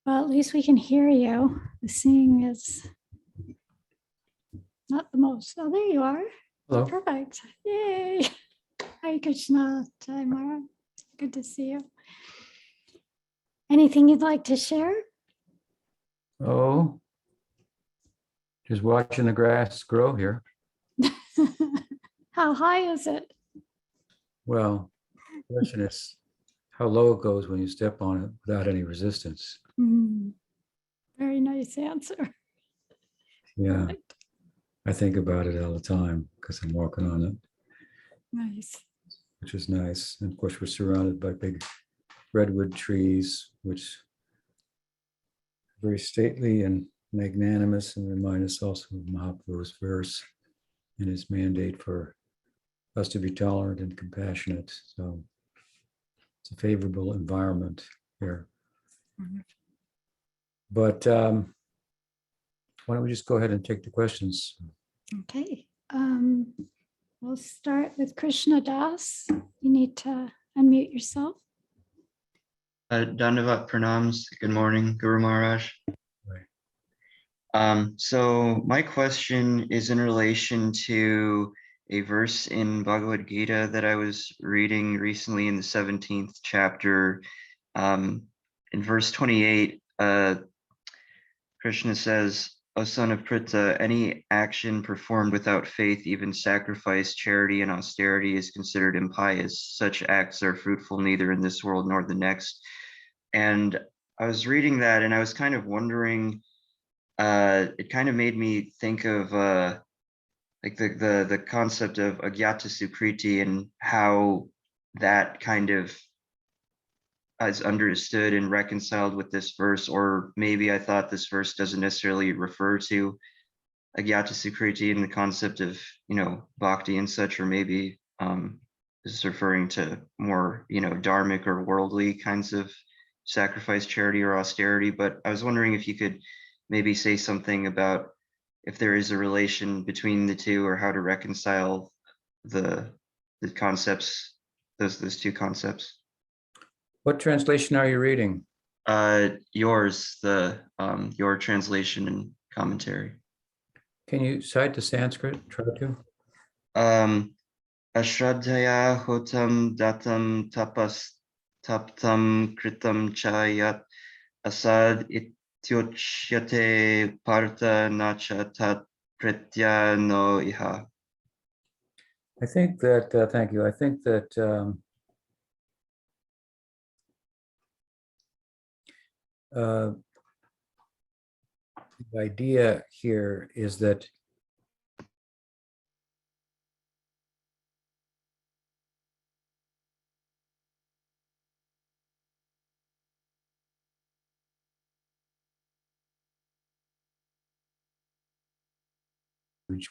Well, at least we can hear you. The seeing is not the most. Oh, there you are. Hello. Perfect. Yay. Hi, Krishna. Hi, Mara. Good to see you. Anything you'd like to share? Oh, just watching the grass grow here. How high is it? Well, the question is how low it goes when you step on it without any resistance. Very nice answer. Yeah, Right. I think about it all the time because I'm walking on it, Nice. which is nice. And of course, we're surrounded by big redwood trees, which are very stately and magnanimous and remind us also of Mahaprabhu's verse and his mandate for us to be tolerant and compassionate. So it's a favorable environment here. But why don't we just go ahead and take the questions? Okay. We'll start with Krishna Das. You need to unmute yourself. Dandavat pranams. Good morning, Guru Maharaj. Right. So my question is in relation to a verse in Bhagavad-Gita that I was reading recently in the 17th chapter. In verse 28, Krishna says, "O son of Pritha, any action performed without faith, even sacrifice, charity, and austerity, is considered impious. Such acts are fruitful neither in this world nor the next." And I was reading that and I was kind of wondering, it kind of made me think of like the concept of ajnata sukriti and how that kind of is understood and reconciled with this verse. Or maybe I thought this verse doesn't necessarily refer to ajnata sukriti in the concept of, bhakti and such, or maybe this is referring to more, dharmic or worldly kinds of sacrifice, charity, or austerity. But I was wondering if you could maybe say something about if there is a relation between the two, or how to reconcile the concepts, those two concepts. What translation are you reading? Yours, your translation and commentary. Can you cite the Sanskrit? Try to. Ashraddhaya hotam datam tapas taptam kritam chayat asad ityochyate partha nacha tat pritya no iha. I think that, thank you. I think that the idea here is that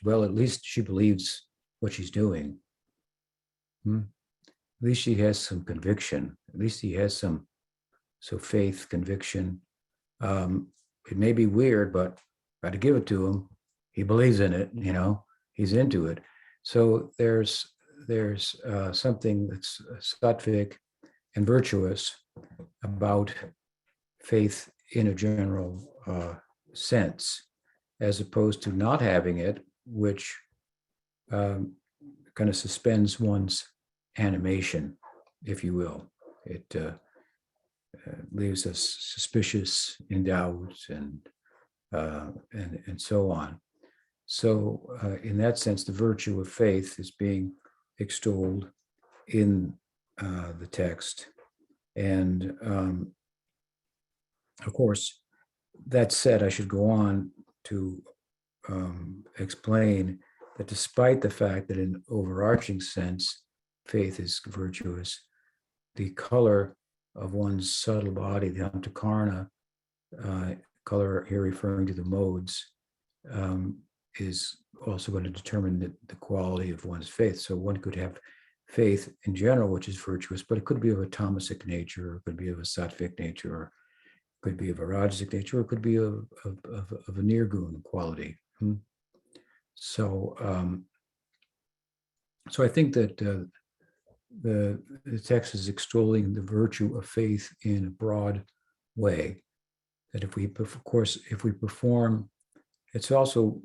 well, at least she believes what she's doing. At least she has some conviction. At least he has some faith, conviction. It may be weird, but got to give it to him. He believes in it. He's into it. So there's something that's sattvic and virtuous about faith in a general sense, as opposed to not having it, which kind of suspends one's animation, if you will. It leaves us suspicious, in doubt, and so on. So in that sense, the virtue of faith is being extolled in the text. And of course, that said, I should go on to explain that despite the fact that in overarching sense, faith is virtuous, the color of one's subtle body, the antakarna, color here referring to the modes, is also going to determine the quality of one's faith. So one could have faith in general, which is virtuous, but it could be of a tamasic nature, or it could be of a sattvic nature, or it could be of a rajasic nature, or it could be of a nirguna quality. So I think that the text is extolling the virtue of faith in a broad way. that if we, of course, if we perform, it's also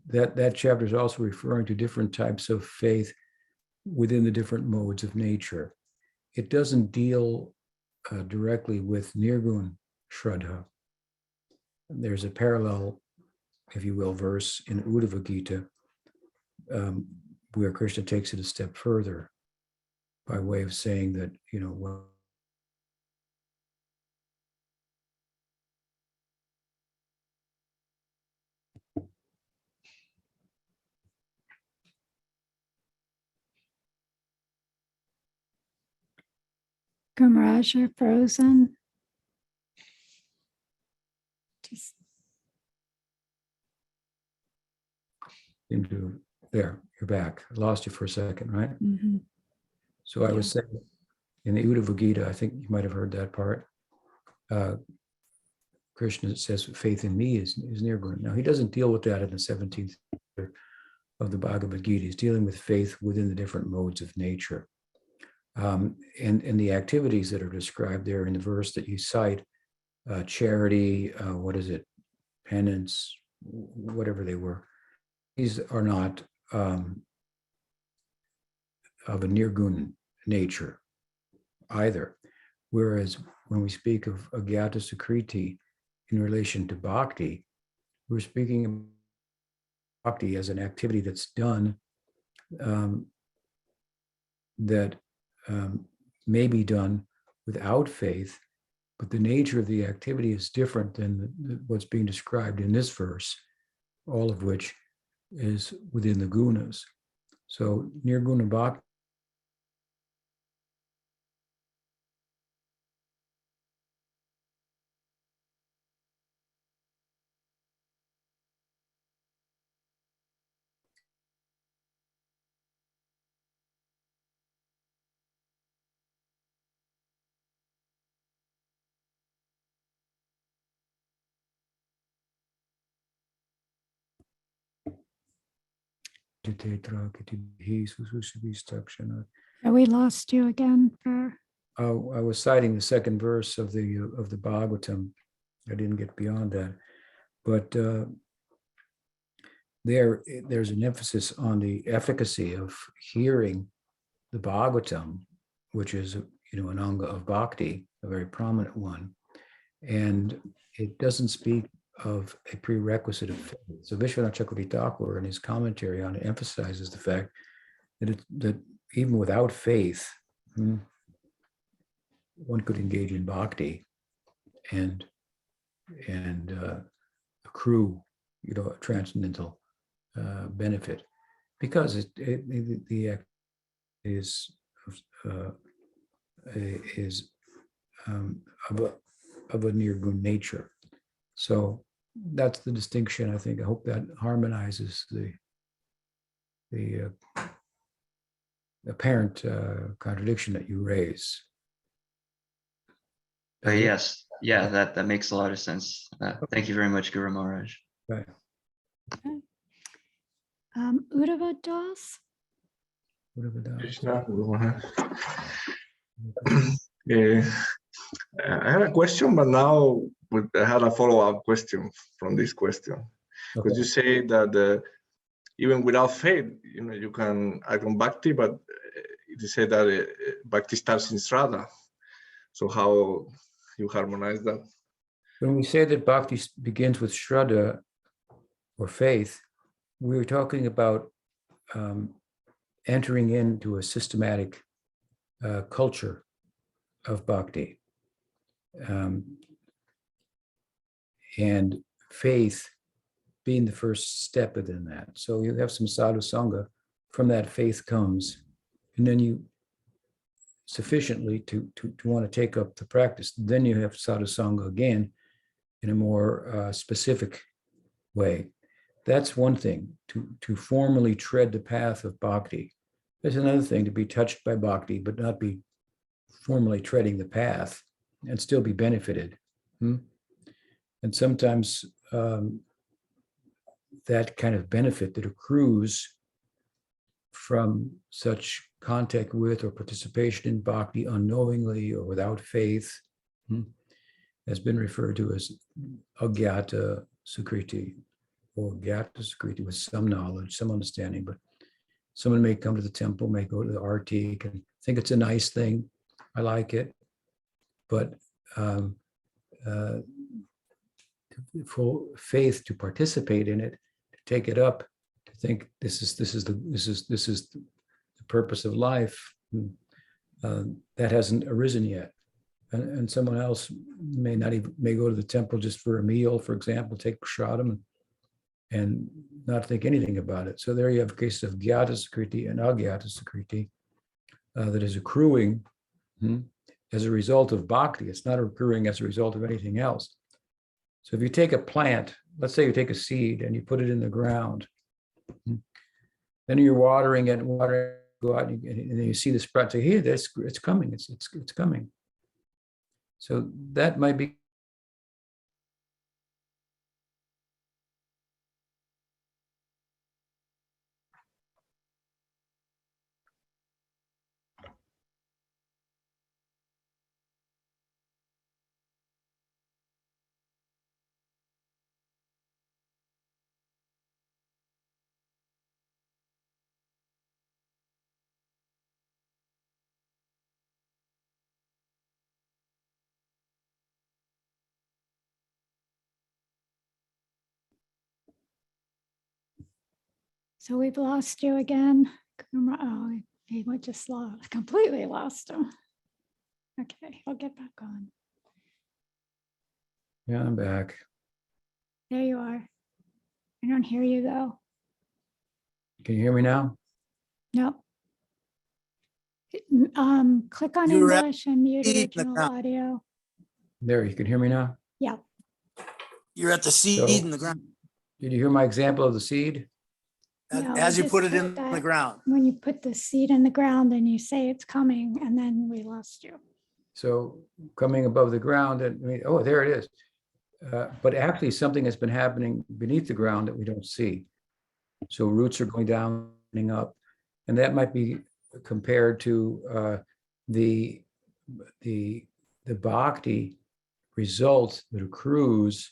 that chapter is also referring to different types of faith within the different modes of nature. It doesn't deal directly with nirguna sraddha. There's a parallel, if you will, verse in Bhagavad-Gita where Krishna takes it a step further by way of saying that, you know, well, Gumaraj, you're frozen. Just into there, you're back. I lost you for a second, right? mhm. So I was saying in the Bhagavad-Gita, I think you might have heard that part. Krishna says faith in me is nirguna. Now he doesn't deal with that in the 17th chapter of the Bhagavad-Gita. He's dealing with faith within the different modes of nature. And the activities that are described there in the verse that you cite, charity, what is it, penance, whatever they were, these are not of a nirguna nature either. Whereas when we speak of ajnata sukriti in relation to bhakti, we're speaking of bhakti as an activity that's done that may be done without faith, but the nature of the activity is different than what's being described in this verse, all of which is within the gunas. So nirguna bhakti Yeah, we lost you again for I was citing the second verse of the Bhagavatam. I didn't get beyond that, but there's an emphasis on the efficacy of hearing the Bhagavatam, which is an anga of bhakti, a very prominent one, and it doesn't speak of a prerequisite of faith. So Vishwanath Chakravarti Thakur in his commentary on it emphasizes the fact that even without faith, one could engage in bhakti and accrue, a transcendental benefit, because the act is of a nirguna nature. So that's the distinction. I think. I hope that harmonizes the apparent contradiction that you raise. Yes, yeah, that makes a lot of sense. Thank you very much, Guru Maharaj. Right. Uddhava Das. Krishna, I have a question, but now I had a follow-up question from this question. Because you say that even without faith, you can act on bhakti, but you say that bhakti starts in sraddha. So how you harmonize that? When we say that bhakti begins with sraddha or faith, we're talking about entering into a systematic culture of bhakti. And faith being the first step within that. So you have some sadhu sangha, from that faith comes, and then you sufficiently to want to take up the practice. Then you have sadhu sangha again in a more specific way. That's one thing, to formally tread the path of bhakti. There's another thing to be touched by bhakti, but not be formally treading the path and still be benefited. And sometimes that kind of benefit that accrues from such contact with or participation in bhakti unknowingly or without faith has been referred to as ajnata sukriti or gyata sukriti, with some knowledge, some understanding. But someone may come to the temple, may go to the arti, and think it's a nice thing. I like it, but full faith to participate in it, to take it up, to think this is the purpose of life, that hasn't arisen yet. And someone else may go to the temple just for a meal, for example, take prasadam and not think anything about it. So there you have a case of gyata sukriti and agyata sukriti that is accruing as a result of bhakti. It's not accruing as a result of anything else. So if you take a plant, let's say you take a seed and you put it in the ground, then you're watering it, go out and then you see the sprout, say, hey, it's coming, it's coming. So that might be So we've lost you again. Oh, we just completely lost him. Okay, I'll get back on. Yeah, I'm back. There you are. I don't hear you though. Can you hear me now? No. Click on You're at English and mute seed in the original ground. audio. There, you can hear me now? Yeah. You're at the seed So- in the ground. Did you hear my example of the seed? No, As you just put it put in the that- ground. When you put the seed in the ground and you say it's coming, and then we lost you. So coming above the ground, and oh, there it is. But actually something has been happening beneath the ground that we don't see. So roots are going down and up, and that might be compared to the bhakti result that accrues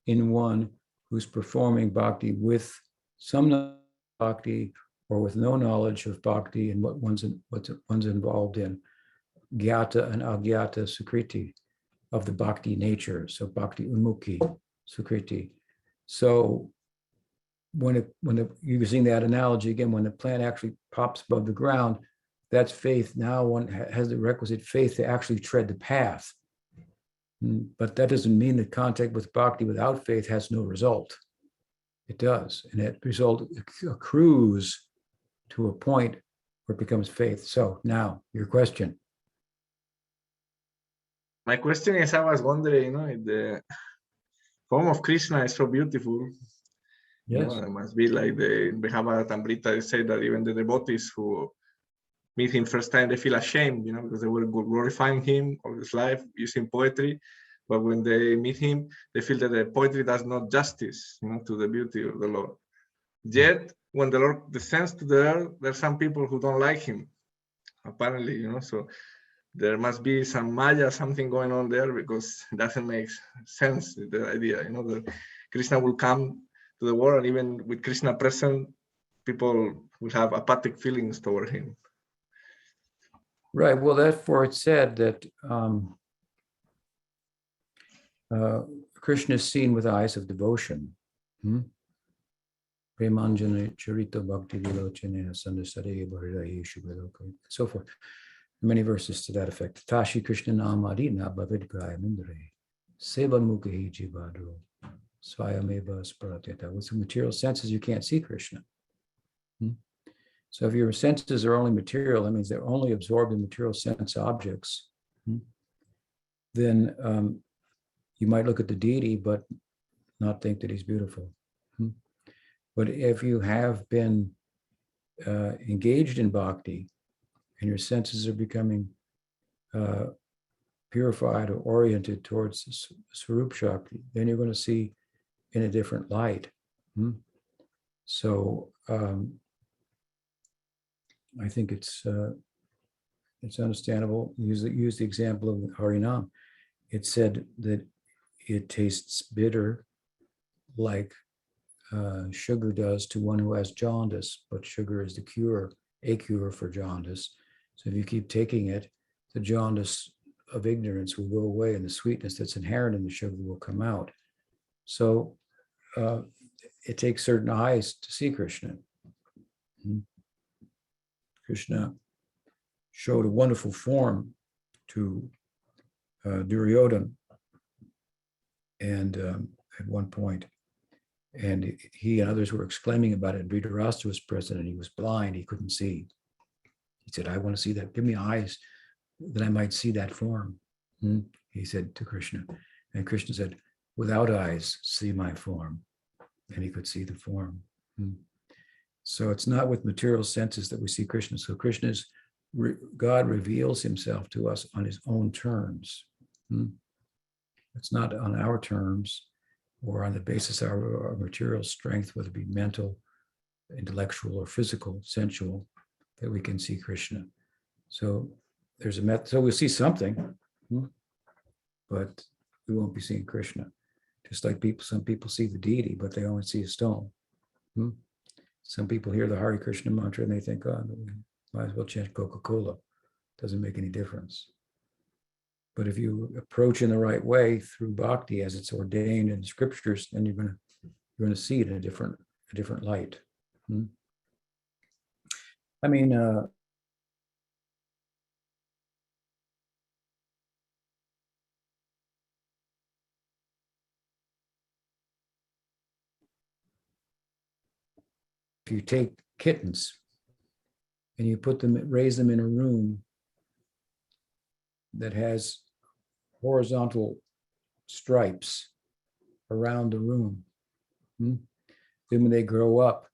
in one who's performing bhakti with some bhakti or with no knowledge of bhakti and what one's involved in. Gyata and agyata sukriti of the bhakti nature, so bhakti unmukhi sukriti. So using that analogy again, when the plant actually pops above the ground, that's faith. Now one has the requisite faith to actually tread the path. But that doesn't mean that contact with bhakti without faith has no result. It does, and that result accrues to a point where it becomes faith. So now your question. My question is, I was wondering, if the form of Krishna is so beautiful, Yes. it must be like the Bhagavad-Gita. They say that even the devotees who meet him first time, they feel ashamed, because they were glorifying him all his life using poetry. But when they meet him, they feel that the poetry does not justice, to the beauty of the Lord. Yet, when the Lord descends to the earth, there are some people who don't like him, apparently, so there must be some maya, something going on there, because it doesn't make sense, the idea, that Krishna will come to the world, and even with Krishna present, people will have apathic feelings toward him. Right. Well, therefore it said that Krishna is seen with eyes of devotion. Premanjana charita bhakti vilochane sandasare bharidai shubhiloka, so forth. Many verses to that effect. Tashi Krishna namadi na bhavid grayamindre sevan mukhi jivadro swayameva sparatyata. With the material senses, you can't see Krishna. So if your senses are only material, that means they're only absorbed in material sense objects. Then you might look at the deity, but not think that he's beautiful. But if you have been engaged in bhakti and your senses are becoming purified or oriented towards Swarup Shakti, then you're going to see in a different light. So I think it's understandable. Use the example of Harinam. It said that it tastes bitter like sugar does to one who has jaundice, but sugar is a cure for jaundice. So if you keep taking it, the jaundice of ignorance will go away and the sweetness that's inherent in the sugar will come out. So it takes certain eyes to see Krishna. Krishna showed a wonderful form to Duryodhana, and at one point, and he and others were exclaiming about it. Dhritarashtra was present, and he was blind; he couldn't see. He said, "I want to see that. Give me eyes that I might see that form." He said to Krishna, and Krishna said, "Without eyes, see my form," and he could see the form. So it's not with material senses that we see Krishna. So God reveals himself to us on his own terms. It's not on our terms or on the basis of our material strength, whether it be mental, intellectual, or physical, sensual, that we can see Krishna. So there's a method. So we'll see something, but we won't be seeing Krishna. Just like some people see the deity, but they only see a stone. Some people hear the Hare Krishna mantra and they think, oh, might as well chant Coca-Cola. Doesn't make any difference. But if you approach in the right way through bhakti as it's ordained in the scriptures, then you're going to see it in a different light. I mean, if you take kittens and you raise them in a room that has horizontal stripes around the room, then when they grow up,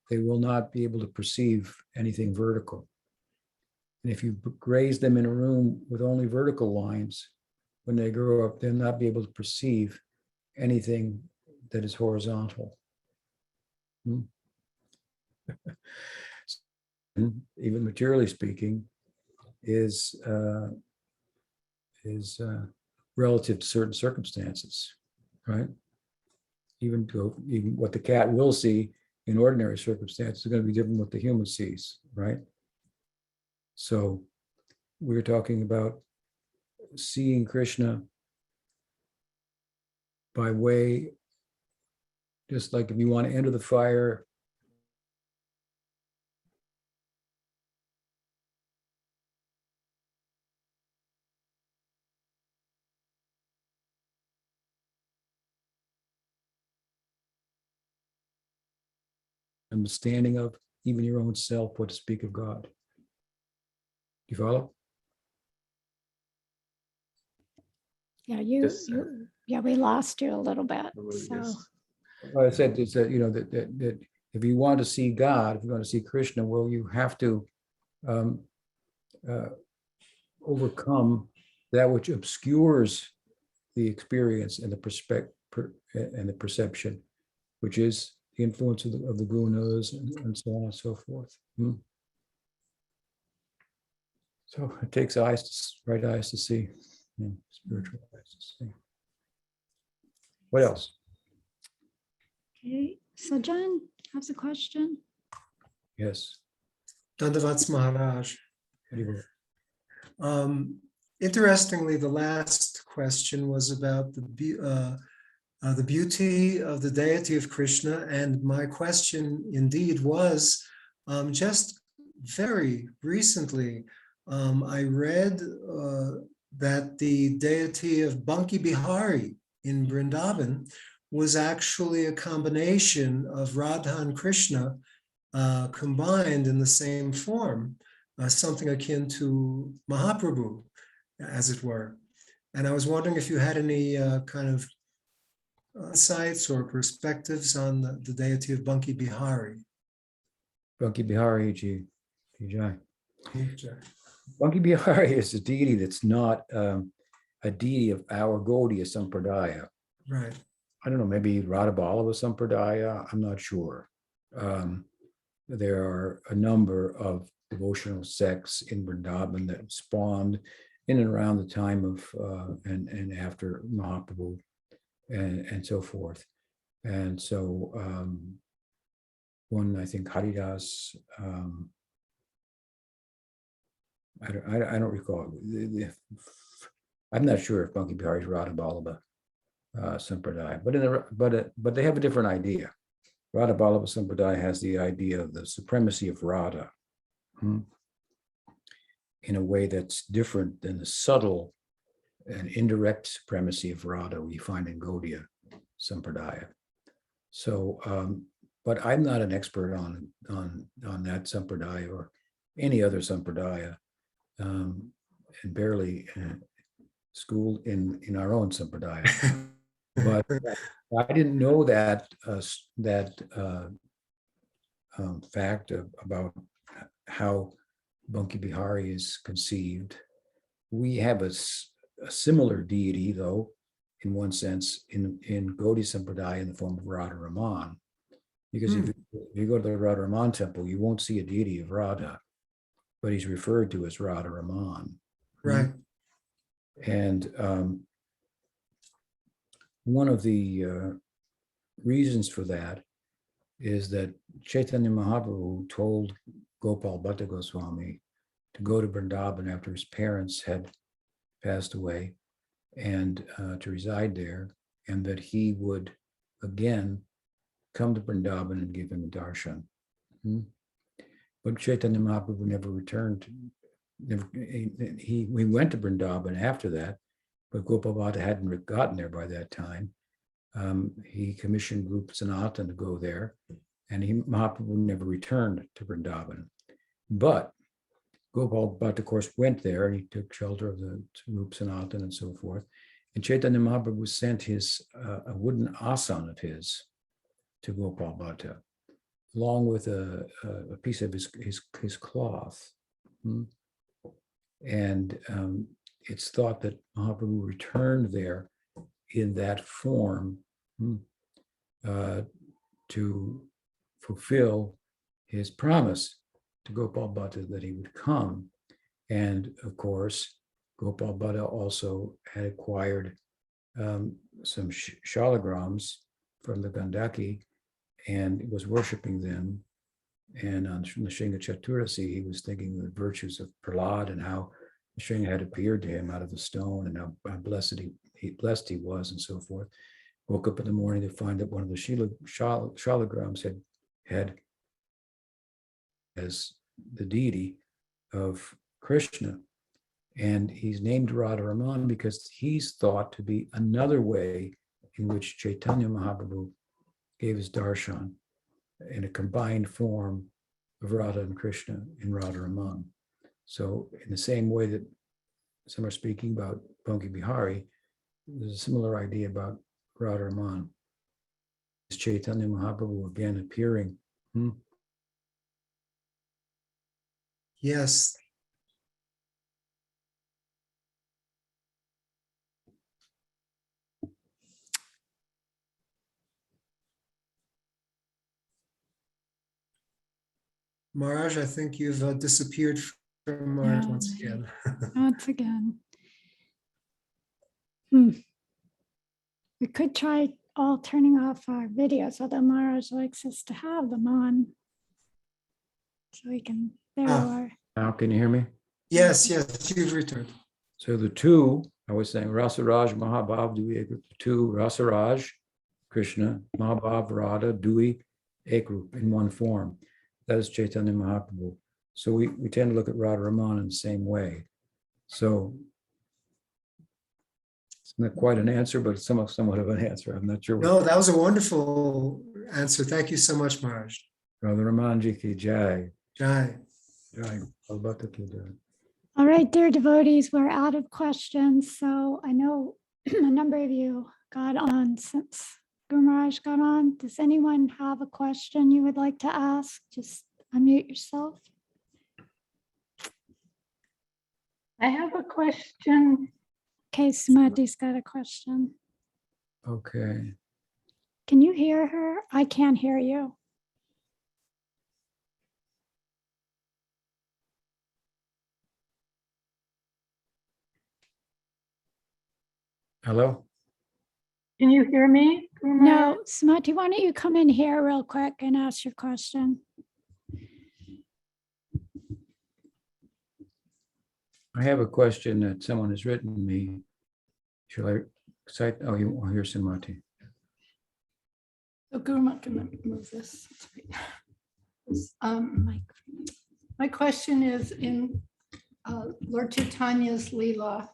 they will not be able to perceive anything vertical. And if you raise them in a room with only vertical lines, when they grow up, they'll not be able to perceive anything that is horizontal. Even materially speaking, is relative to certain circumstances, right? Even what the cat will see in ordinary circumstances is going to be different what the human sees, right? So we're talking about seeing Krishna by way, just like if you want to enter the fire, understanding of even your own self, what to speak of God. Do you follow? Yeah, Yes, we lost you a little bit. So yes. Well, I said is that that if you want to see God, if you want to see Krishna, well, you have to overcome that which obscures the experience and the perception, which is the influence of the gunas and so on and so forth. So it takes right eyes to see, spiritual eyes to see. What else? okay, so John has a question. Yes. Dandavats Maharaj. Interestingly, the last question was about the beauty of the deity of Krishna, and my question indeed was just very recently I read that the deity of Banke Bihari in Vrindavan was actually a combination of Radha and Krishna combined in the same form, something akin to Mahaprabhu, as it were. And I was wondering if you had any kind of insights or perspectives on the deity of Banke Bihari. Banke Bihari, Ji Jai. Banke Bihari is a deity that's not a deity of our Gaudiya Sampradaya. Right. I don't know, maybe Radhaballava Sampradaya, I'm not sure. There are a number of devotional sects in Vrindavan that spawned in and around the time of and after Mahaprabhu and so forth. And so one, I think Haridas, I don't recall. I'm not sure if Banke Bihari is Radha Vallabha Sampradaya, but they have a different idea. Radha Vallabha Sampradaya has the idea of the supremacy of Radha in a way that's different than the subtle and indirect supremacy of Radha we find in Gaudiya Sampradaya. So, but I'm not an expert on that Sampradaya or any other Sampradaya, and barely schooled in our own Sampradaya. But I didn't know that fact about how Banke Bihari is conceived. We have a similar deity, though, in one sense, in Gaudiya Sampradaya in the form of Radha Raman. Because if you go to the Radha Raman temple, you won't see a deity of Radha, but he's referred to as Radha Raman. Right. And one of the reasons for that is that Chaitanya Mahaprabhu told Gopal Bhatta Goswami to go to Vrindavan after his parents had passed away and to reside there, and that he would again come to Vrindavan and give him a darshan. But Chaitanya Mahaprabhu never returned. He went to Vrindavan after that, but Gopal Bhatta hadn't gotten there by that time. He commissioned Rupa Sanatana to go there, and Mahaprabhu never returned to Vrindavan. But Gopal Bhatta, of course, went there, and he took shelter of the Rupa Sanatana and so forth. And Chaitanya Mahaprabhu sent a wooden asan of his to Gopal Bhatta, along with a piece of his cloth. And it's thought that Mahaprabhu returned there in that form to fulfill his promise to Gopal Bhatta that he would come. And of course, Gopal Bhatta also had acquired some shalagrams from the Gandaki and was worshiping them. And on Nrsimha Chaturasi, he was thinking of the virtues of Prahlad and how Nrsimha had appeared to him out of the stone and how blessed he was and so forth. Woke up in the morning to find that one of the shalagrams had as the deity of Krishna. And he's named Radha Raman because he's thought to be another way in which Chaitanya Mahaprabhu gave his darshan in a combined form of Radha and Krishna in Radha Raman. So in the same way that some are speaking about Banke Bihari, there's a similar idea about Radha Raman. Is Chaitanya Mahaprabhu again appearing? Yes. Maharaj, I think you've disappeared from Maharaj once again. Once again. We could try all turning off our videos, although Maharaj likes us to have them on. So we can, there you are. Now, can you hear me? Yes, you've returned. So the two, I was saying, Rasaraj, Mahabhav, Dui, Ekrup, the two, Rasaraj, Krishna, Mahabhav, Radha, Dui, Ekrup, in one form. That is Chaitanya Mahaprabhu. So we tend to look at Radha Raman in the same way. So it's not quite an answer, but it's somewhat of an answer. I'm not sure. No, that was a wonderful answer. Thank you so much, Maharaj. Radha Raman ji ki jai. Jai. Jai. Albata ki jai. All right, dear devotees, we're out of questions. So I know a number of you got on since Guru Maharaj got on. Does anyone have a question you would like to ask? Just unmute yourself. I have a question. Okay, Sumati's got a question. Okay. Can you hear her? I can't hear you. Hello? Can you hear me? Guru Maharaj? No, Sumati, why don't you come in here real quick and ask your question? I have a question that someone has written me. Shall I cite? Oh, here's Sumati. So Guru Maharaj, can I move this? My question is in Lord Chaitanya's Leela,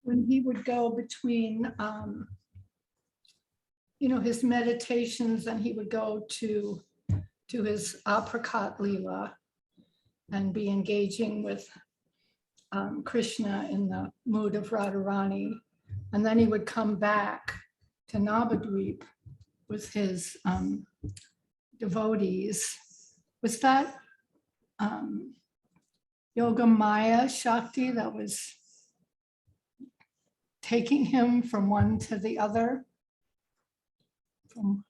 when he would go between, his meditations, and he would go to his apricot Leela and be engaging with Krishna in the mood of Radharani. And then he would come back to Navadvip with his devotees. Was that Yogamaya Shakti that was taking him from one to the other? From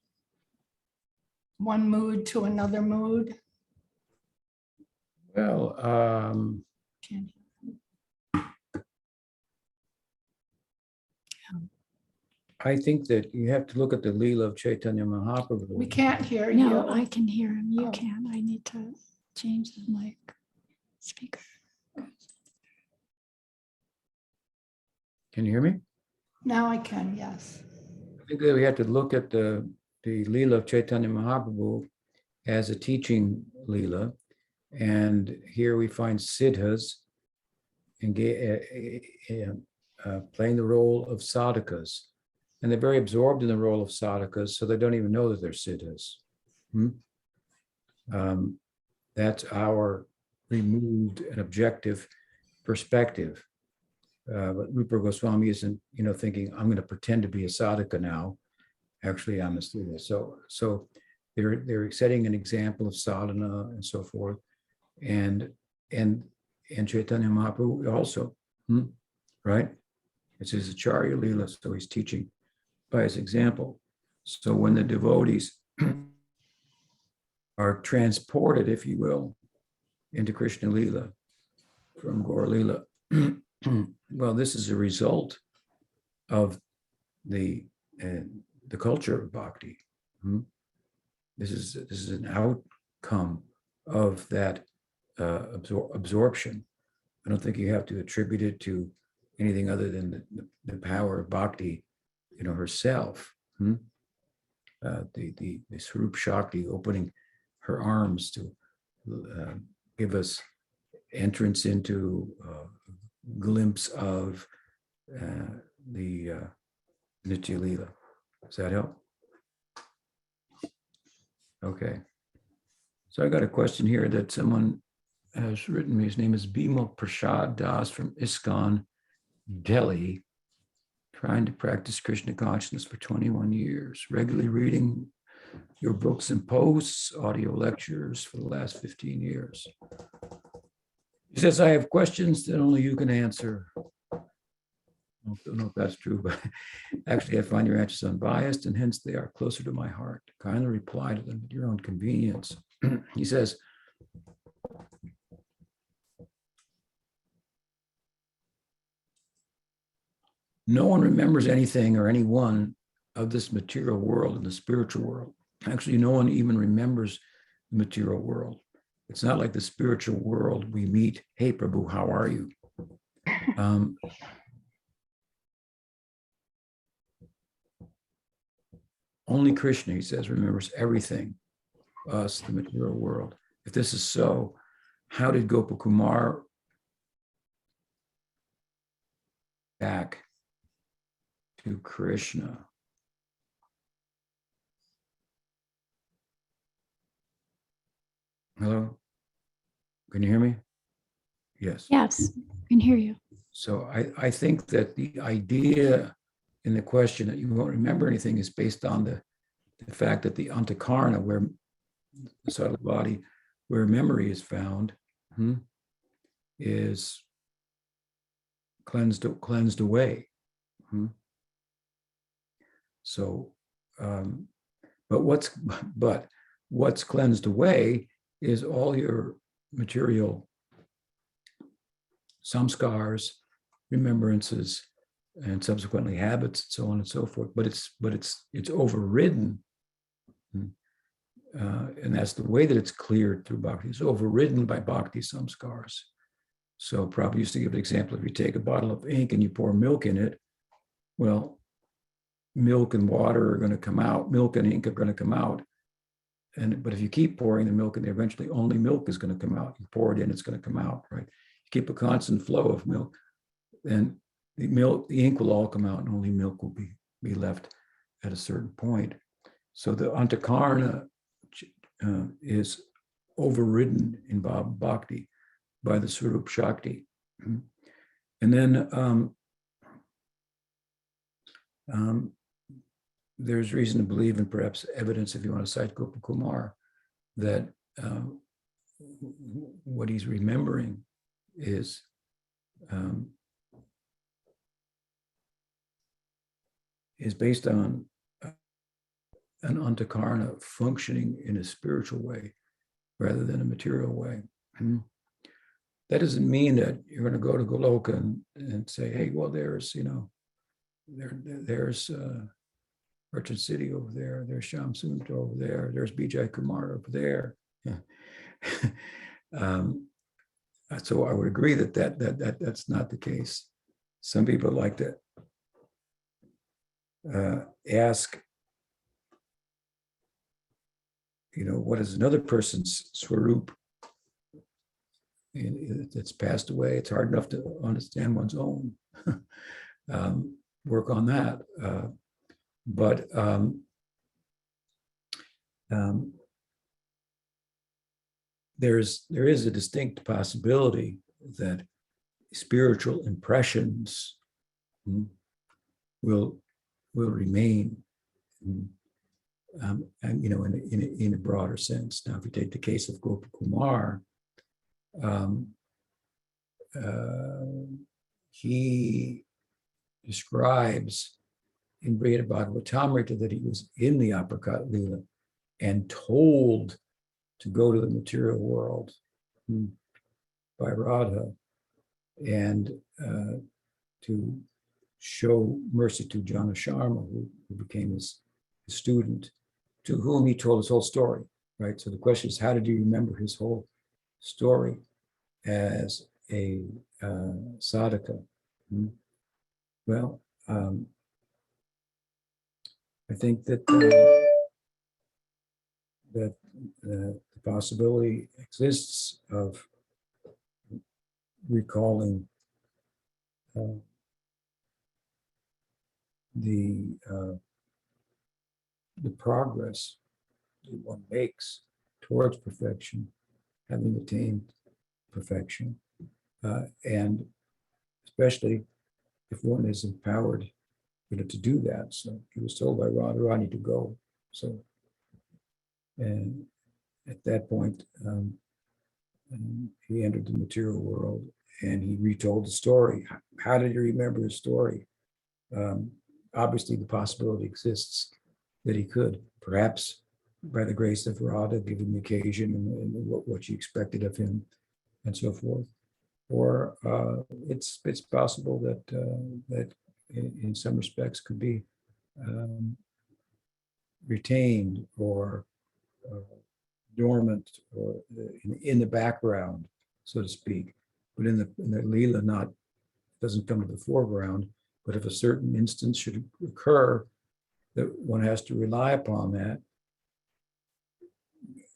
one mood to another mood? Well, I think that you have to look at the Leela of Chaitanya Mahaprabhu. We can't hear you. No, I can hear him. You Oh. can. I need to change the mic speaker. Can you hear me? Now I can, yes. I think that we have to look at the Leela of Chaitanya Mahaprabhu as a teaching Leela. And here we find siddhas playing the role of sadhakas. And they're very absorbed in the role of sadhakas, so they don't even know that they're siddhas. That's our removed and objective perspective. But Rupa Goswami isn't, thinking, I'm going to pretend to be a sadhaka now. Actually, I'm a siddha. So they're setting an example of sadhana and so forth. And Chaitanya Mahaprabhu also, right? It's his Acharya Leela, so he's teaching by his example. So when the devotees are transported, if you will, into Krishna-lila from Gaura-lila, well, this is a result of the culture of bhakti. This is an outcome of that absorption. I don't think you have to attribute it to anything other than the power of bhakti, herself. The Swarup Shakti opening her arms to give us entrance into a glimpse of the Nitya Leela. Does that help? Okay. So I got a question here that someone has written me. His name is Bimal Prasad Das from ISKCON, Delhi, trying to practice Krishna consciousness for 21 years, regularly reading your books and posts, audio lectures for the last 15 years. He says, I have questions that only you can answer. I don't know if that's true, but actually I find your answers unbiased and hence they are closer to my heart. Kindly reply to them at your own convenience. He says, no one remembers anything or anyone of this material world and the spiritual world. Actually, no one even remembers the material world. It's not like the spiritual world we meet, hey, Prabhu, how are you? Only Krishna, he says, remembers everything, us, the material world. If this is so, how did Gopakumar back to Krishna? Hello? Can you hear me? Yes. Yes, I can hear you. So I think that the idea in the question that you won't remember anything is based on the fact that the antakarna, where the subtle body, where memory is found, is cleansed away. So, but what's cleansed away is all your material samskars, remembrances, and subsequently habits, and so on and so forth. But it's overridden, and that's the way that it's cleared through bhakti. It's overridden by bhakti samskars. So Prabhupada used to give an example: if you take a bottle of ink and you pour milk in it, well, milk and water are going to come out. Milk and ink are going to come out. But if you keep pouring the milk in there, eventually only milk is going to come out. You pour it in, it's going to come out, right? You keep a constant flow of milk, then the ink will all come out, and only milk will be left at a certain point. So the antakarna is overridden in bhakti by the Swarup Shakti. And then there's reason to believe, and perhaps evidence, if you want to cite Gopakumar, that what he's remembering is based on an antakarna functioning in a spiritual way rather than a material way. That doesn't mean that you're going to go to Goloka and say, hey, well, there's, there's Merchant City over there, there's Shyam Sundar over there, there's Bijay Kumar over there. So I would agree that's not the case. Some people like to ask, what is another person's swarup that's passed away? It's hard enough to understand one's own. Work on that. But there is a distinct possibility that spiritual impressions will remain, and in a broader sense. Now, if you take the case of Gopakumar, he describes in Brihad Bhagavatamrita that he was in the apricot lila and told to go to the material world by Radha and to show mercy to Jana Sharma, who became his student, to whom he told his whole story, right? So the question is, how did he remember his whole story as a sadhaka? Well, I think that the possibility exists of recalling the progress that one makes towards perfection, having attained perfection, and especially if one is empowered, to do that. So he was told by Radharani to go. So, and at that point, he entered the material world and he retold the story. How did he remember his story? Obviously, the possibility exists that he could, perhaps by the grace of Radha, given the occasion and what she expected of him, and so forth. Or it's possible that in some respects could be retained or dormant or in the background, so to speak. But in the Leela, doesn't come to the foreground. But if a certain instance should occur, that one has to rely upon that,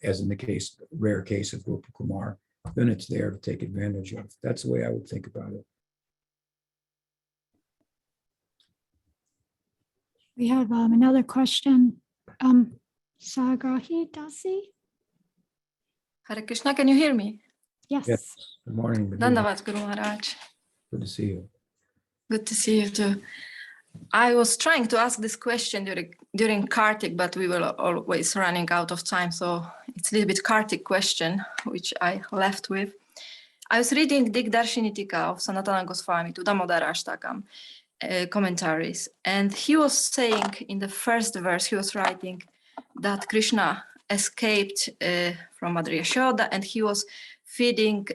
as in the rare case of Gopakumar, then it's there to take advantage of. That's the way I would think about it. We have another question. Sagrahi Dasi? Hare Krishna, can you hear me? Yes. Yes. Good morning. Dandavat, Guru Maharaj. Good to see you. Good to see you too. I was trying to ask this question during Kartik, but we were always running out of time. So it's a little bit Kartik question, which I left with. I was reading Digdarshinitika of Sanatana Goswami to Damodara Ashtakam commentaries. And he was saying in the first verse, he was writing that Krishna escaped from Madhya Yashoda and he was feeding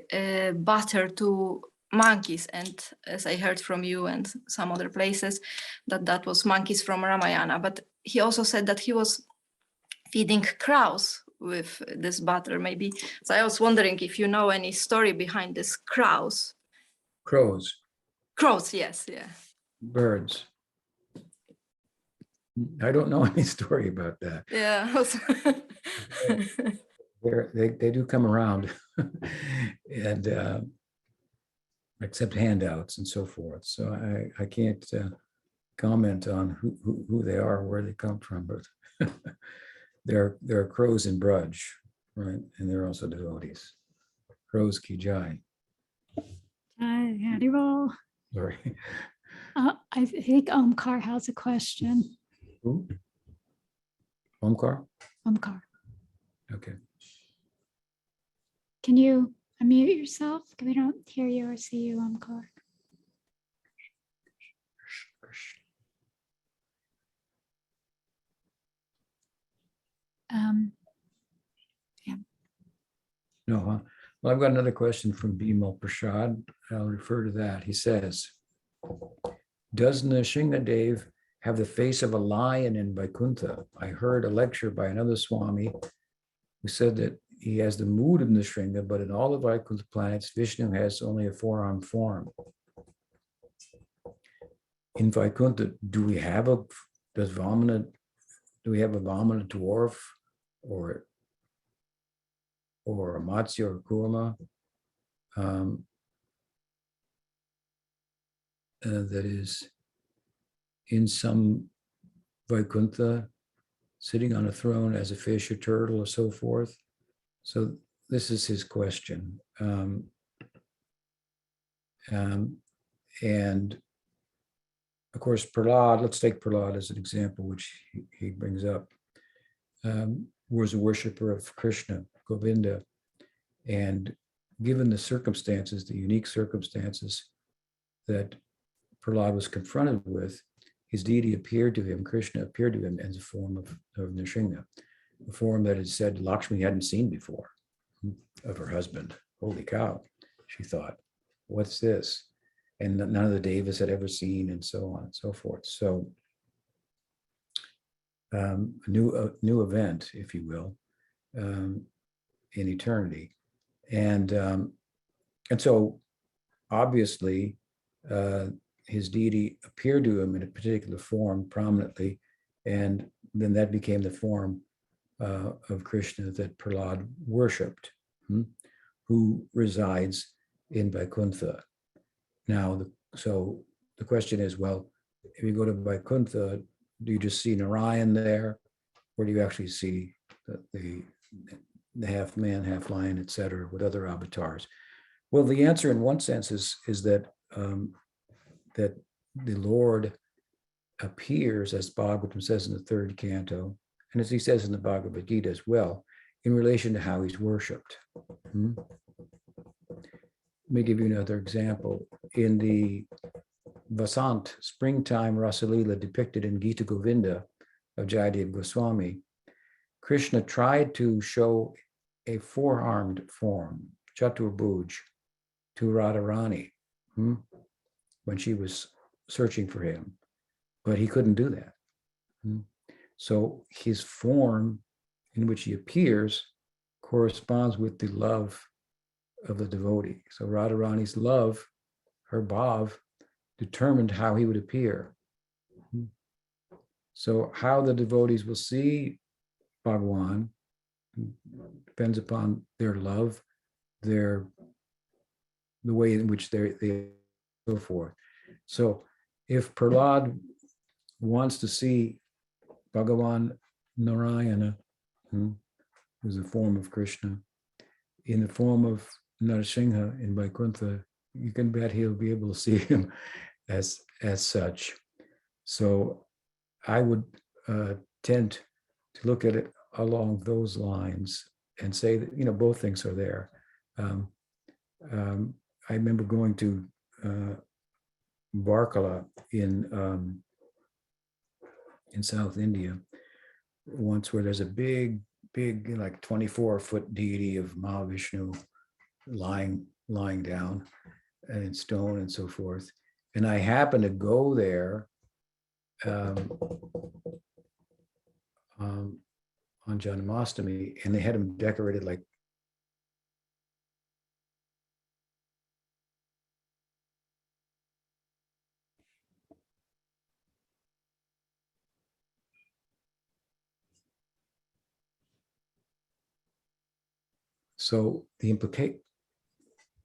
butter to monkeys, and as I heard from you and some other places, that was monkeys from Ramayana. But he also said that he was feeding crows with this butter, maybe. So I was wondering if you know any story behind this crows. Crows, Crows, yes, yeah. birds. I don't know any story about that. Yeah. They do come around and accept handouts and so forth. So I can't comment on who they are, where they come from, but there are crows in Braj, right? And they're also devotees. Crows ki jai. Haribol. Sorry. I think Omkar has a question. Who? Omkar? Omkar, Okay. can you unmute yourself? We don't hear you or see you, Omkar. No, huh? Well, I've got another question from Bimal Prasad. I'll refer to that. He says, does Nrsimhadev have the face of a lion in Vaikuntha? I heard a lecture by another Swami who said that he has the mood of Nrsimha, but in all the Vaikuntha planets, Vishnu has only a four-armed form. In Vaikuntha, do we have a Vamana dwarf or a Matsya or Kurma that is in some Vaikuntha sitting on a throne as a fish or turtle or so forth? So this is his question. And of course, Prahlad, let's take Prahlad as an example, which he brings up, was a worshiper of Krishna, Govinda. And given the circumstances, the unique circumstances that Prahlad was confronted with, his deity appeared to him, Krishna appeared to him as a form of Nrsimha, a form that is said Lakshmi hadn't seen before of her husband. Holy cow, she thought, what's this? And none of the Devas had ever seen, and so on and so forth. So a new event, if you will, in eternity. And so obviously his deity appeared to him in a particular form prominently, and then that became the form of Krishna that Prahlad worshipped, who resides in Vaikuntha. Now, so the question is, well, if you go to Vaikuntha, do you just see Narayan there, or do you actually see the half man, half lion, etc., with other avatars? Well, the answer in one sense is that that the Lord appears, as Bhagavatam says in the third canto, and as he says in the Bhagavad-Gita as well, in relation to how he's worshipped. Let me give you another example. In the Vasant, springtime Rasa-lila depicted in Gita Govinda of Jayadev Goswami, Krishna tried to show a four-armed form, Chaturbhuj, to Radharani when she was searching for him, but he couldn't do that. So his form in which he appears corresponds with the love of the devotee. So Radharani's love, her bhav, determined how he would appear. So how the devotees will see Bhagawan depends upon their love, the way in which they so forth. So if Prahlad wants to see Bhagavan Narayana, who's a form of Krishna, in the form of Nrsimha in Vaikuntha, you can bet he'll be able to see him as such. So I would tend to look at it along those lines and say that, both things are there. I remember going to Varkala in South India once, where there's a big, like 24-foot deity of Mahavishnu lying down. and in stone and so forth. And I happened to go there on Janmashtami, and they had them decorated like so. The implicate,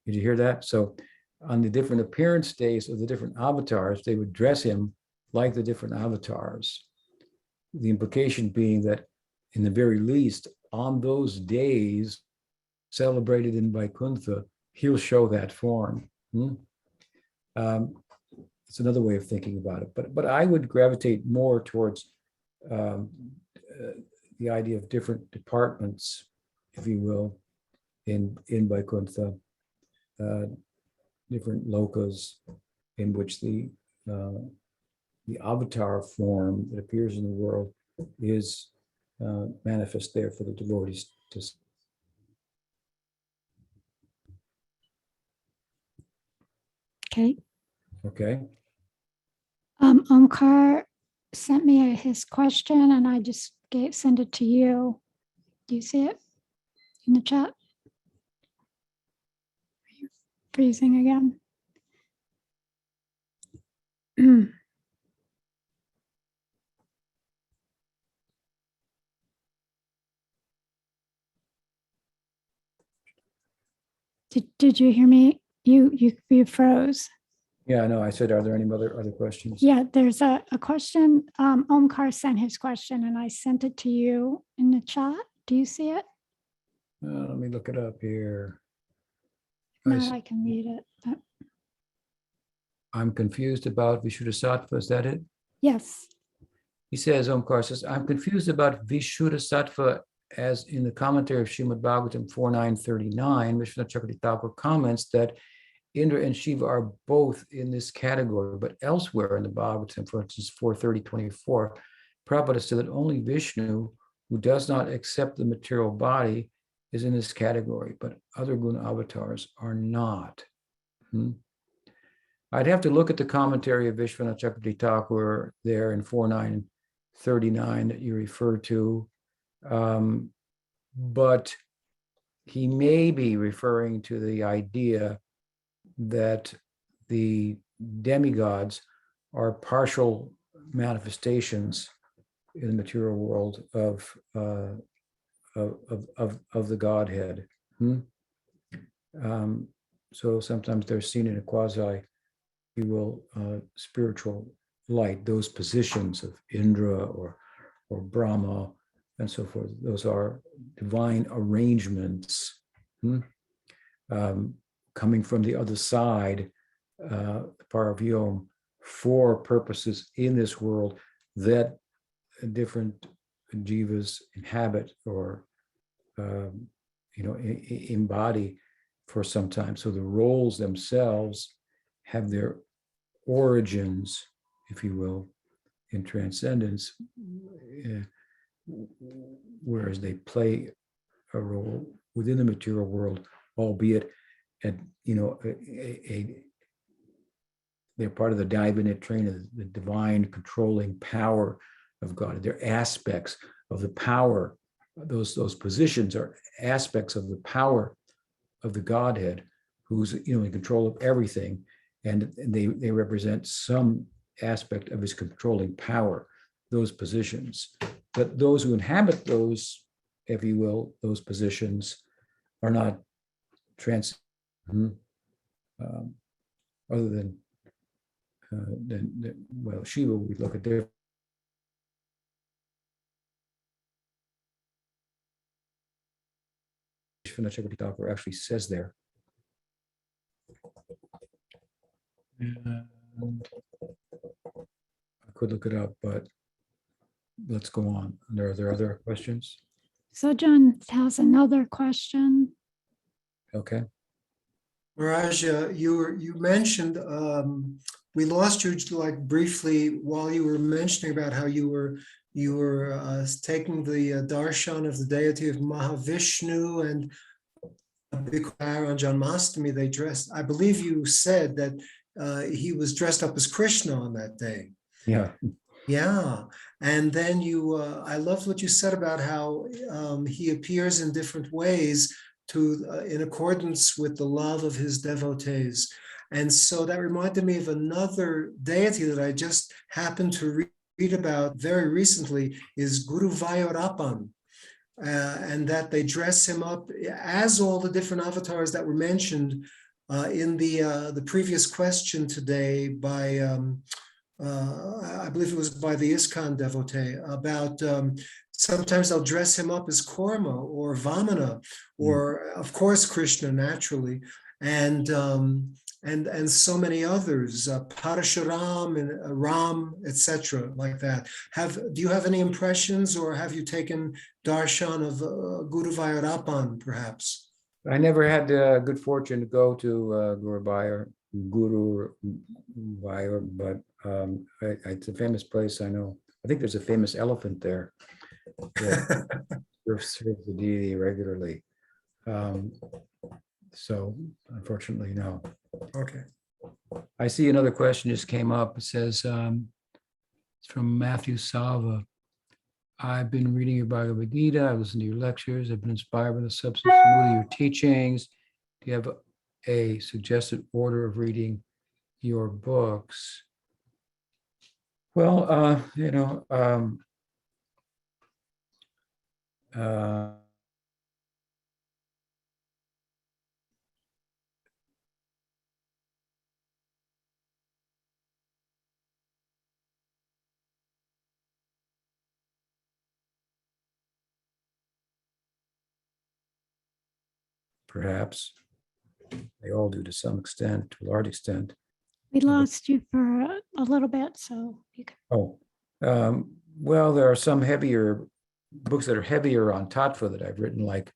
did you hear that? So on the different appearance days of the different avatars, they would dress him like the different avatars. The implication being that in the very least, on those days celebrated in Vaikuntha, he'll show that form. It's another way of thinking about it. But I would gravitate more towards the idea of different departments, if you will, in Vaikuntha, different lokas in which the avatar form that appears in the world is manifest there for the devotees to see. Okay. Okay. Omkar sent me his question and I just sent it to you. Do you see it in the chat? Are you freezing again? Did you hear me? You froze. Yeah, I know. I said, are there any other questions? Yeah, there's a question. Omkar sent his question and I sent it to you in the chat. Do you see it? Let me look it up here. No, I can read it. I'm confused about Vishuddhasattva. Is that it? Yes. He says, Omkar says, I'm confused about Vishuddhasattva as in the commentary of Srimad Bhagavatam 4939, Vishwanath Chakravarti Thakur comments that Indra and Shiva are both in this category, but elsewhere in the Bhagavatam, for instance, 430:24, Prabhupada said that only Vishnu, who does not accept the material body, is in this category, but other guna avatars are not. I'd have to look at the commentary of Vishwanath Chakravarti Thakur there in 4939 that you referred to, but he may be referring to the idea that the demigods are partial manifestations in the material world of the Godhead. So sometimes they're seen in a quasi, if you will, spiritual light. Those positions of Indra or Brahma and so forth, those are divine arrangements. Coming from the other side, the power of Yom, for purposes in this world that different jivas inhabit or embody for some time. So the roles themselves have their origins, if you will, in transcendence, whereas they play a role within the material world, albeit at they're part of the divinate train of the divine controlling power of God. They're aspects of the power. Those positions are aspects of the power of the Godhead, who's in control of everything, and they represent some aspect of his controlling power. Those positions, but those who inhabit those, if you will, those positions, are not other than Shiva, we look at their Vishwanath Chakravarti Thakur actually says there. And I could look it up, but let's go on. Are there other questions? So John has another question. Okay. Maharaja, you mentioned, we lost you like briefly while you were mentioning about how you were taking the darshan of the deity of Mahavishnu, and Bikram on Janmashtami, they dressed, I believe you said that he was dressed up as Krishna on that day. Yeah. Yeah. And then I loved what you said about how he appears in different ways in accordance with the love of his devotees. And so that reminded me of another deity that I just happened to read about very recently, is Guru Vayurappan. And that they dress him up as all the different avatars that were mentioned in the previous question today by, I believe it was by the ISKCON devotee, about sometimes they'll dress him up as Kurma or Vamana, or of course Krishna naturally, and so many others, Parashuram and Ram, etc., like that. Do you have any impressions, or have you taken darshan of Guru Vayurappan, perhaps? I never had the good fortune to go to Guru Vayur, but it's a famous place. I know. I think there's a famous elephant there that serves the deity regularly. So unfortunately, no. Okay. I see another question just came up. It says, it's from Matthew Salva. I've been reading your Bhagavad-Gita. I listened to your lectures. I've been inspired by the substance of your teachings. Do you have a suggested order of reading your books? Well, perhaps they all do to some extent, to a large extent. We lost you for a little bit, so you can. Oh, well, there are some heavier books that are heavier on tattva that I've written, like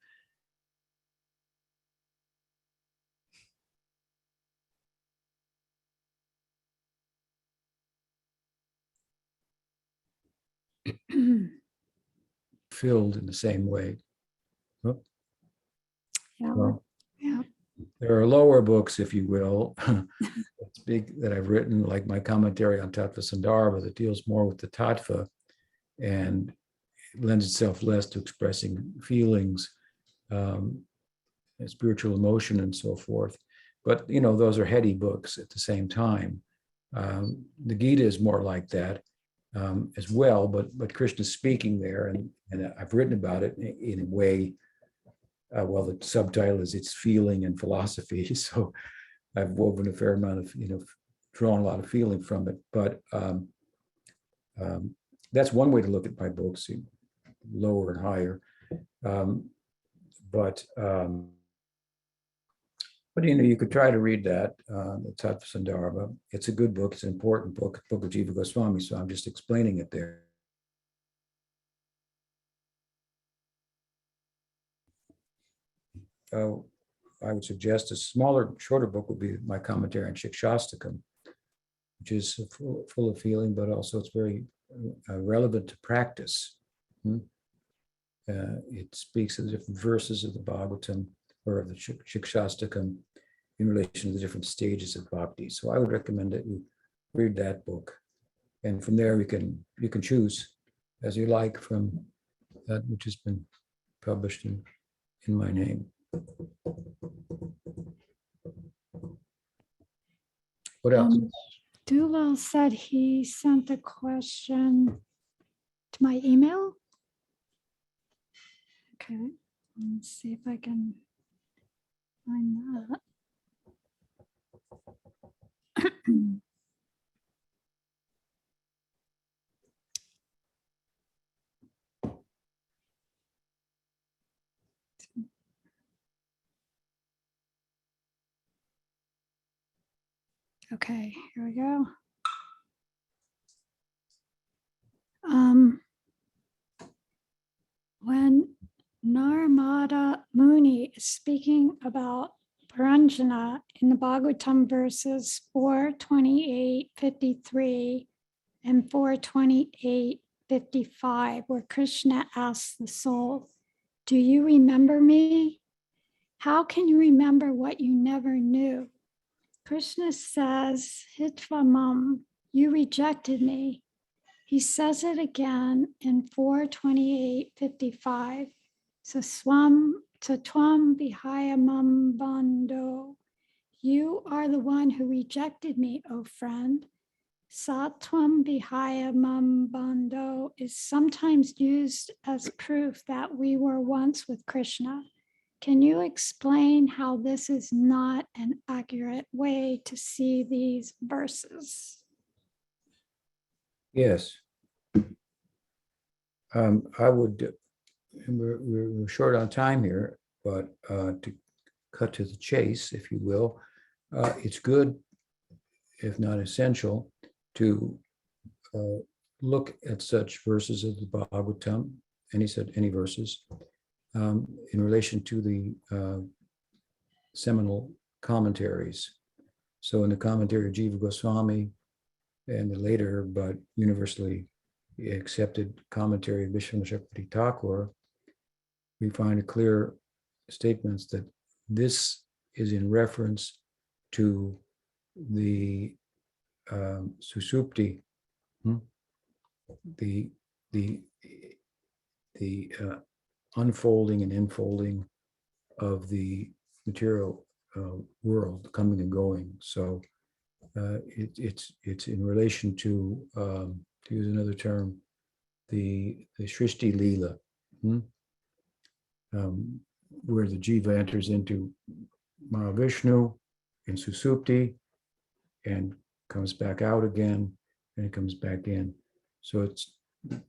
filled in the same way. Oh, Yeah, well, yeah. there are lower books, if you will, that's big, that I've written, like my commentary on Tattva Sandarbha, that deals more with the tattva and lends itself less to expressing feelings, spiritual emotion, and so forth. But those are heady books at the same time. The Gita is more like that as well, but Krishna's speaking there, and I've written about it in a way. Well, the subtitle is "It's Feeling and Philosophy," so I've woven a fair amount of, drawn a lot of feeling from it. But that's one way to look at my books, lower and higher. But you could try to read that, the Tattva Sandarbha. It's a good book. It's an important book, book of Jiva Goswami. So I'm just explaining it there. I would suggest a smaller, shorter book would be my commentary on Shikshastakam, which is full of feeling, but also it's very relevant to practice. It speaks of the different verses of the Bhagavatam or of the Shikshastakam in relation to the different stages of bhakti. So I would recommend that you read that book, and from there you can choose as you like from that which has been published in my name. What else? Dulal said he sent a question to my email. Okay, let's see if I can find that. Okay, here we go. When Narmada Muni is speaking about Paranjana in the Bhagavatam verses 428:53 and 428:55, where Krishna asks the soul, "Do you remember me?" How can you remember what you never knew? Krishna says, Hitvamam, you rejected me. He says it again in 4:28:55. So Tvam Vihayamam Bando. You are the one who rejected me, O friend. Satvam Vihayamam Bando is sometimes used as proof that we were once with Krishna. Can you explain how this is not an accurate way to see these verses? Yes. I would, we're short on time here, but to cut to the chase, if you will, it's good, if not essential, to look at such verses of the Bhagavatam, and he said any verses, in relation to the seminal commentaries. So in the commentary of Jiva Goswami and the later but universally accepted commentary of Vishwanath Thakur, we find clear statements that this is in reference to the sukrti, the unfolding and enfolding of the material world coming and going. So it's in relation to use another term, the Krishna-lila, where the jiva enters into Mahavishnu in Susupti and comes back out again, and it comes back in. So it's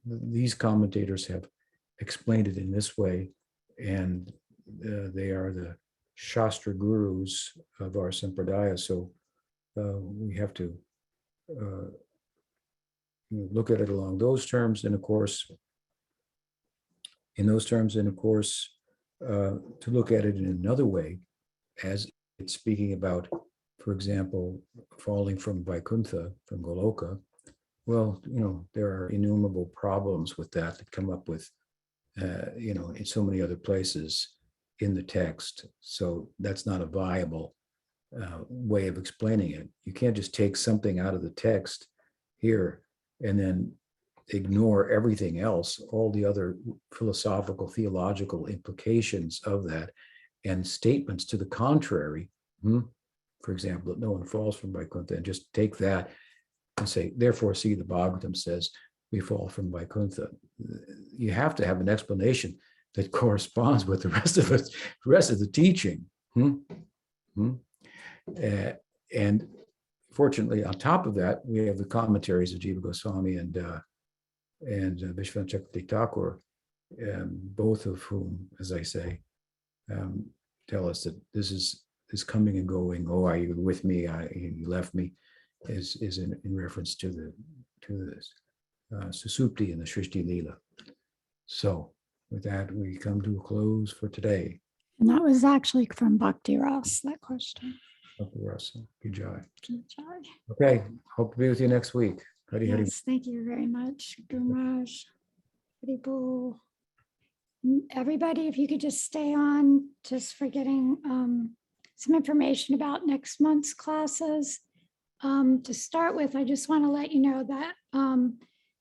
these commentators have explained it in this way, and they are the Shastra gurus of our Sampradaya. So we have to look at it along those terms, and of course, in those terms, and of course, to look at it in another way, as it's speaking about, for example, falling from Vaikuntha, from Goloka. Well, there are innumerable problems with that come up with, in so many other places in the text. So that's not a viable way of explaining it. You can't just take something out of the text here and then ignore everything else, all the other philosophical, theological implications of that, and statements to the contrary. For example, that no one falls from Vaikuntha, and just take that and say, therefore, see, the Bhagavatam says we fall from Vaikuntha. You have to have an explanation that corresponds with the rest of it, the rest of the teaching. And fortunately, on top of that, we have the commentaries of Jiva Goswami and Vishwanath Thakur, both of whom, as I say, tell us that this is coming and going. Oh, are you with me? You left me. Is in reference to this Susupti and the Krishna-lila. So with that, we come to a close for today. And that was actually from Bhakti Ras, that question. Bhakti Rasa, Vijay. Vijay. Okay, hope to be with you next week. Hari Hari. Yes, thank you very much, Guru Maharaj. Hari Bol. Everybody, if you could just stay on, just for getting some information about next month's classes. To start with, I just want to let you know that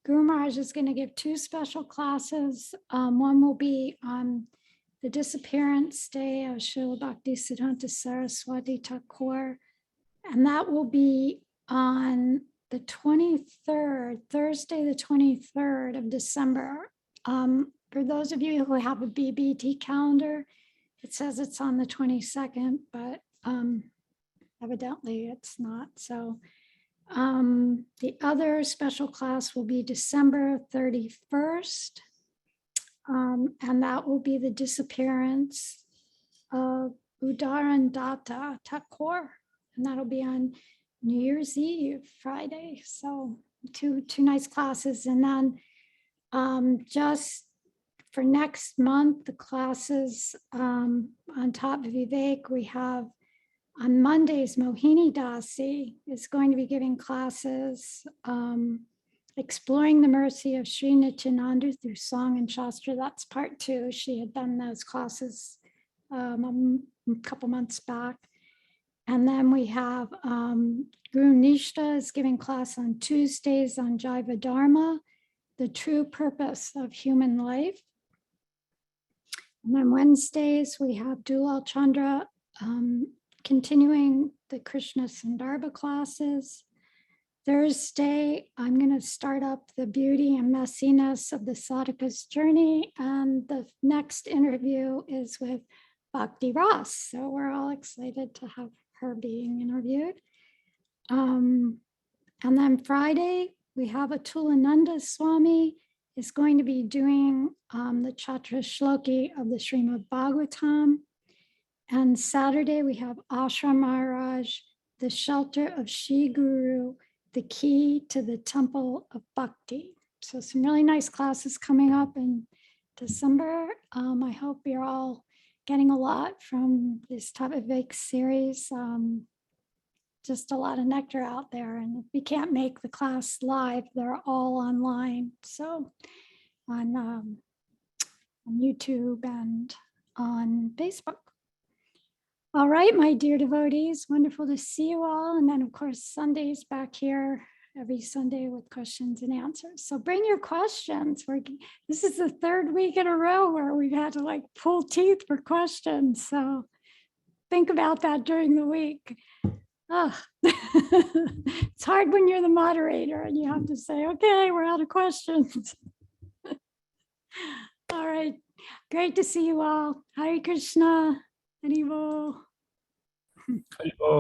Guru Maharaj is going to give two special classes. One will be on the disappearance day of Srila Bhaktisiddhanta Saraswati Thakur, and that will be on the 23rd, Thursday, the 23rd of December. For those of you who have a BBT calendar, it says it's on the 22nd, but evidently it's not. So the other special class will be December 31st. And that will be the disappearance of Udarandata Thakur. And that'll be on New Year's Eve, Friday. So two nice classes. And then just for next month, the classes on top of Vivek, we have on Mondays, Mohini Dasi is going to be giving classes exploring the mercy of Sri Nityananda through song and Shastra. That's part 2. She had done those classes a couple months back. And then we have Guru Nishta is giving class on Tuesdays on Jaiva Dharma, the true purpose of human life. And then Wednesdays, we have Dulal Chandra continuing the Krishna Sandarbha classes. Thursday, I'm going to start up the beauty and messiness of the sadhaka's journey. And the next interview is with Bhakti Ras. So we're all excited to have her being interviewed. And then Friday, we have Atulananda Swami is going to be doing the Chatra Shloki of the Srimad Bhagavatam. And Saturday, we have Ashram Maharaj, the shelter of Shri Guru, the key to the temple of Bhakti. So some really nice classes coming up in December. I hope you're all getting a lot from this topic series. Just a lot of nectar out there. And if we can't make the class live, they're all online. So on YouTube and on Facebook. All right, my dear devotees, wonderful to see you all. And then of course, Sundays back here every Sunday with questions and answers. So bring your questions. This is the third week in a row where we've had to like pull teeth for questions. So think about that during the week. It's hard when you're the moderator and you have to say, okay, we're out of questions. All right, great to see you all. Hare Krishna, Hare Bol.